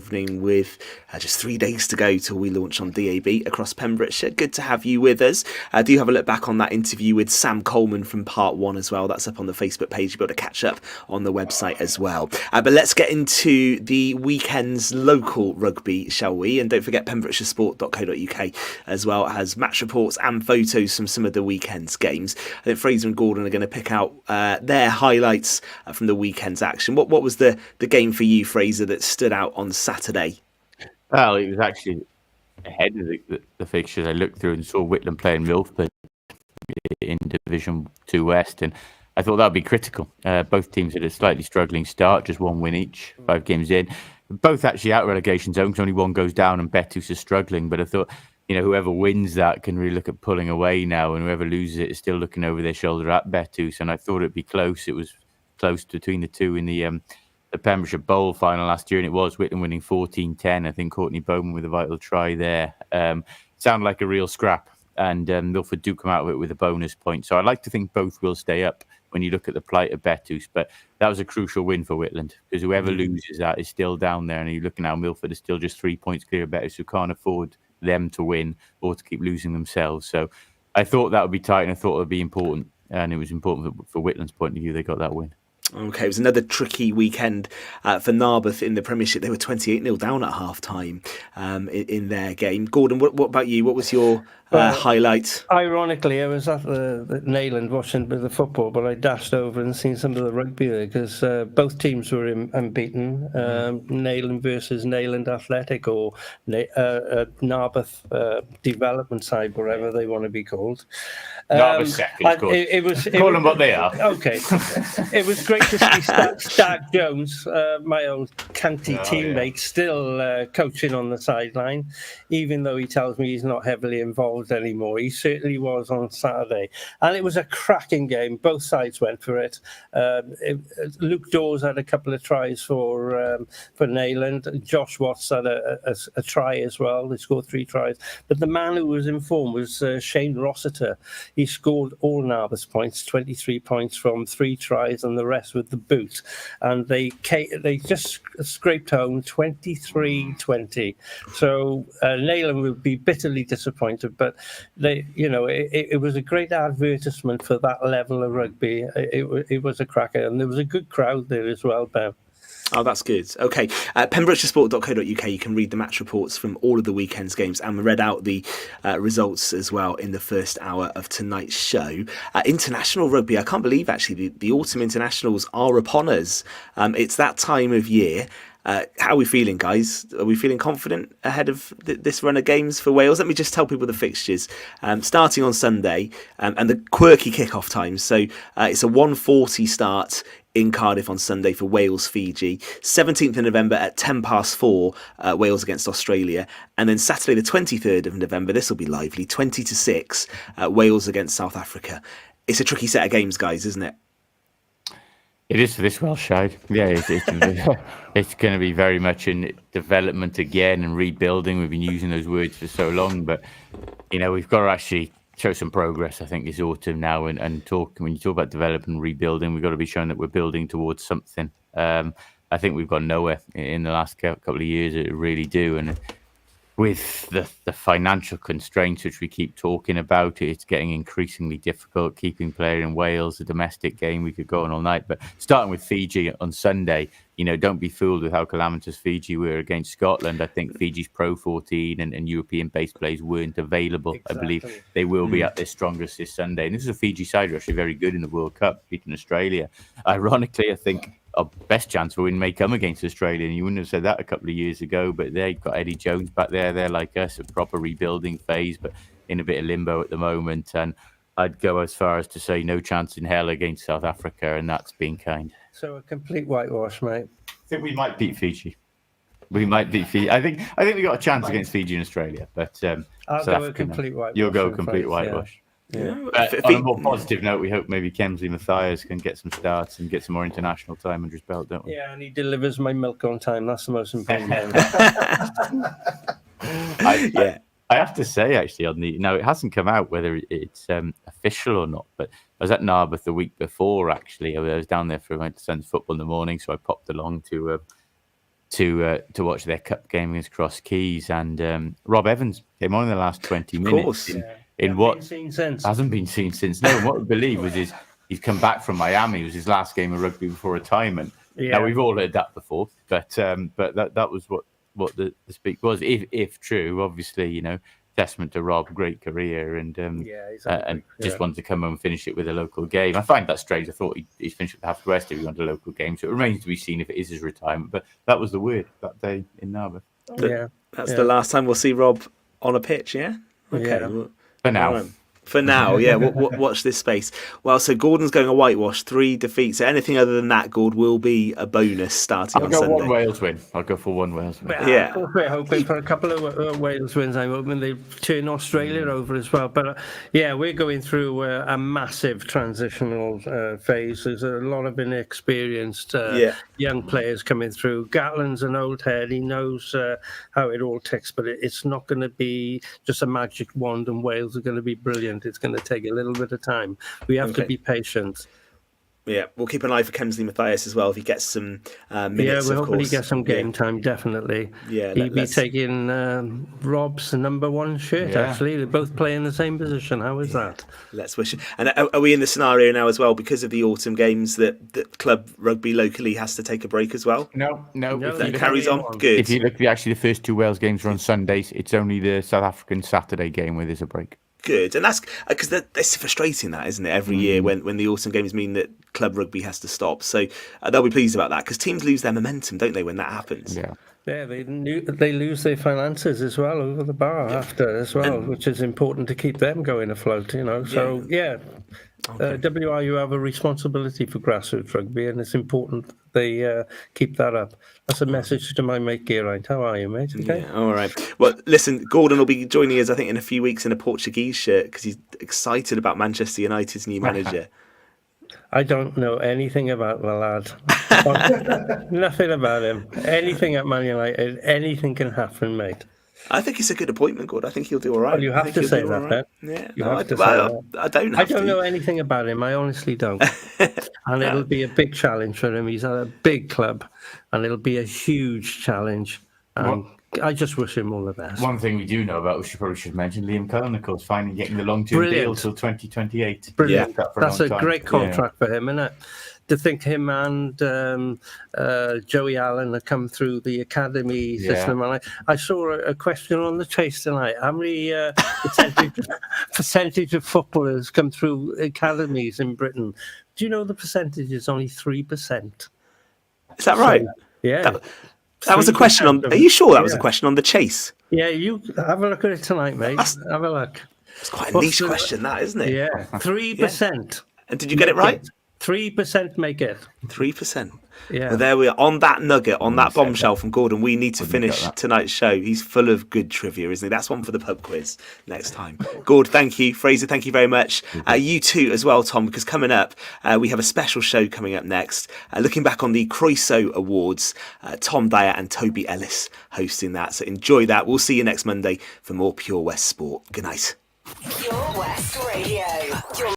evening with just 3 days to go till we launch on DAB across Pembrokeshire. Good to have you with us. Do have a look back on that interview with Sam Coleman from part 1 as well. That's up on the Facebook page. You'll be able to catch up on the website as well. But let's get into the weekend's local rugby, shall we? And don't forget pembrokeshiresport.co.uk as well has match reports and photos from some of the weekend's games. I think Fraser and Gordon are going to pick out their highlights from the weekend's action. What was the game for you, Fraser, that stood out on Saturday? Well, it was actually ahead of the fixtures. I looked through and saw Whitland playing Milford in Division 2 West, and I thought that would be critical. Both teams had a slightly struggling start, just 1 win each, 5 games in. Both actually out relegation zone, because only one goes down and Betis is struggling. But I thought, whoever wins that can really look at pulling away now, and whoever loses it is still looking over their shoulder at Betis. And I thought it'd be close. It was close between the two in the Pembrokeshire Bowl final last year, and it was Whitland winning 14-10. I think Courtney Bowman with a vital try there. Sounded like a real scrap, and Milford do come out of it with a bonus point. So I'd like to think both will stay up when you look at the plight of Betis. But that was a crucial win for Whitland, because whoever loses that is still down there, and you're looking now, Milford is still just 3 points clear of Betis, who can't afford them to win or to keep losing themselves. So I thought that would be tight, and I thought it would be important, and it was important for Whitland's point of view. They got that win. Okay, it was another tricky weekend for Narberth in the Premiership. They were 28-0 down at half-time in their game. Gordon, what about you? What was your highlight? Ironically, I was at the Neyland watching a bit of the football, but I dashed over and seen some of the rugby there, because both teams were unbeaten. Neyland versus Neyland Athletic, or Narberth Development Side, whatever they want to be called. Narberth second, call them what they are. Okay. It was great to see Stark Jones, my old Canty teammate, still coaching on the sideline, even though he tells me he's not heavily involved anymore. He certainly was on Saturday, and it was a cracking game. Both sides went for it. Luke Dawes had a couple of tries for Neyland. Josh Watts had a try as well. They scored 3 tries, but the man who was in form was Shane Rossiter. He scored all Narberth's points, 23 points from 3 tries, and the rest with the boot, and they just scraped home 23-20. So Neyland will be bitterly disappointed, but it was a great advertisement for that level of rugby. It was a cracker, and there was a good crowd there as well, Ben. Oh, that's good. Okay, pembrokeshiresport.co.uk, you can read the match reports from all of the weekend's games, and we read out the results as well in the first hour of tonight's show. International rugby, I can't believe actually the autumn internationals are upon us. It's that time of year. How are we feeling, guys? Are we feeling confident ahead of this run of games for Wales? Let me just tell people the fixtures. Starting on Sunday, and the quirky kick-off times. So it's a 1:40 start in Cardiff on Sunday for Wales-Fiji. 17th of November at 4:10, Wales against Australia. And then Saturday the 23rd of November, this will be lively, 20-6, Wales against South Africa. It's a tricky set of games, guys, isn't it? It is for this Welsh side. Yeah, it's going to be very much in development again and rebuilding. We've been using those words for so long, but we've got to actually show some progress, I think, this autumn now, and talk. When you talk about development and rebuilding, we've got to be showing that we're building towards something. I think we've gone nowhere in the last couple of years. It really do, and with the financial constraints which we keep talking about, it's getting increasingly difficult keeping player in Wales. A domestic game, we could go on all night. But starting with Fiji on Sunday, don't be fooled with how calamitous Fiji were against Scotland. I think Fiji's Pro 14 and European-based players weren't available. Exactly. I believe they will be at their strongest this Sunday. And this is a Fiji side who are actually very good in the World Cup, beating Australia. Ironically, I think our best chance for win may come against Australia, and you wouldn't have said that a couple of years ago, but they've got Eddie Jones back there. They're like us, a proper rebuilding phase, but in a bit of limbo at the moment. And I'd go as far as to say no chance in hell against South Africa, and that's being kind. So a complete whitewash, mate. I think we might beat Fiji. I think we got a chance against Fiji and Australia, but I'll go a complete whitewash. You'll go complete whitewash. Yeah. On a more positive note, we hope maybe Kemsley Mathias can get some starts and get some more international time under his belt, don't we? Yeah, and he delivers my milk on time. That's the most important thing. I have to say, actually, it hasn't come out whether it's official or not, but I was at Narberth the week before, actually. I was down there for my son's football in the morning, so I popped along to to watch their cup game against Cross Keys, and Rob Evans came on in the last 20 minutes in what hasn't been seen since. No, and what we believe was he's come back from Miami. It was his last game of rugby before retirement. Now we've all heard that before, but that was what the speak was. If true, obviously, testament to Rob, great career, and just wanted to come home and finish it with a local game. I find that strange. I thought he'd finish with Half West if he wanted a local game, so it remains to be seen if it is his retirement. But that was the word that day in Narberth. That's the last time we'll see Rob on a pitch. Yeah. Okay. Yeah. Well, For now. For now, yeah. Watch this space. Well, so Gordon's going a whitewash, 3 defeats. So anything other than that, Gord, will be a bonus starting on Sunday. I'll go one Wales win. I'll go for one Wales win. Well, yeah. We're hoping for a couple of Wales wins. I'm hoping they turn Australia over as well. But we're going through a massive transitional phase. There's a lot of inexperienced young players coming through. Gatland's an old head. He knows how it all ticks, but it's not going to be just a magic wand and Wales are going to be brilliant. It's going to take a little bit of time. We have to be patient. Yeah, we'll keep an eye for Kemsley Mathias as well if he gets some minutes. Yeah, we're hoping he gets some game time, definitely. Yeah, he'd be taking Rob's number 1 shirt, actually. They both play in the same position. How is that? Let's wish it. And are we in the scenario now as well, because of the autumn games, that club rugby locally has to take a break as well? No. That carries on? Good. If you look, actually, the first 2 Wales games are on Sundays. It's only the South African Saturday game where there's a break. Good, and that's because that's frustrating, that isn't it? Every year when the autumn games mean that club rugby has to stop, so they'll be pleased about that because teams lose their momentum, don't they, when that happens? Yeah, they lose their finances as well over the bar after as well, which is important to keep them going afloat. So WRU have a responsibility for grassroots rugby, and it's important they keep that up. That's a message to my mate Geraint. How are you, mate? Okay. Yeah, all right. Well, listen, Gordon will be joining us, I think, in a few weeks in a Portuguese shirt because he's excited about Manchester United's new manager. I don't know anything about the lad. Nothing about him. Anything at Man United, anything can happen, mate. I think it's a good appointment, Gord. I think he'll do all right. Well, you have to say that, Ben. Yeah, you have to say that. I don't have I don't know anything about him. I honestly don't. And it'll be a big challenge for him. He's at a big club, and it'll be a huge challenge. I just wish him all the best. One thing we do know about, which you probably should mention, Liam Coenickle's finally getting the long-term deal till 2028. Brilliant. That's a great contract for him, isn't it? To think him and Joey Allen have come through the academy system. And I saw a question on the Chase tonight. How many percentage of footballers come through academies in Britain? Do you know the percentage is only 3%? Is that right? So, yeah. That was a question on... Are you sure that was a question on the Chase? Yeah, you have a look at it tonight, mate. Have a look. It's quite a niche question, that, isn't it? Yeah, 3%. And did you get it right? 3% make it. 3%. Yeah. Well, there we are. On that nugget, on that bombshell from Gordon, we need to finish tonight's show. He's full of good trivia, isn't he? That's one for the pub quiz next time. Gord, thank you. Fraser, thank you very much. You too as well, Tom, because coming up, we have a special show coming up next. Looking back on the Croeso Awards, Tom Dyer and Toby Ellis hosting that. So enjoy that. We'll see you next Monday for more Pure West Sport. Good night. Pure West Radio.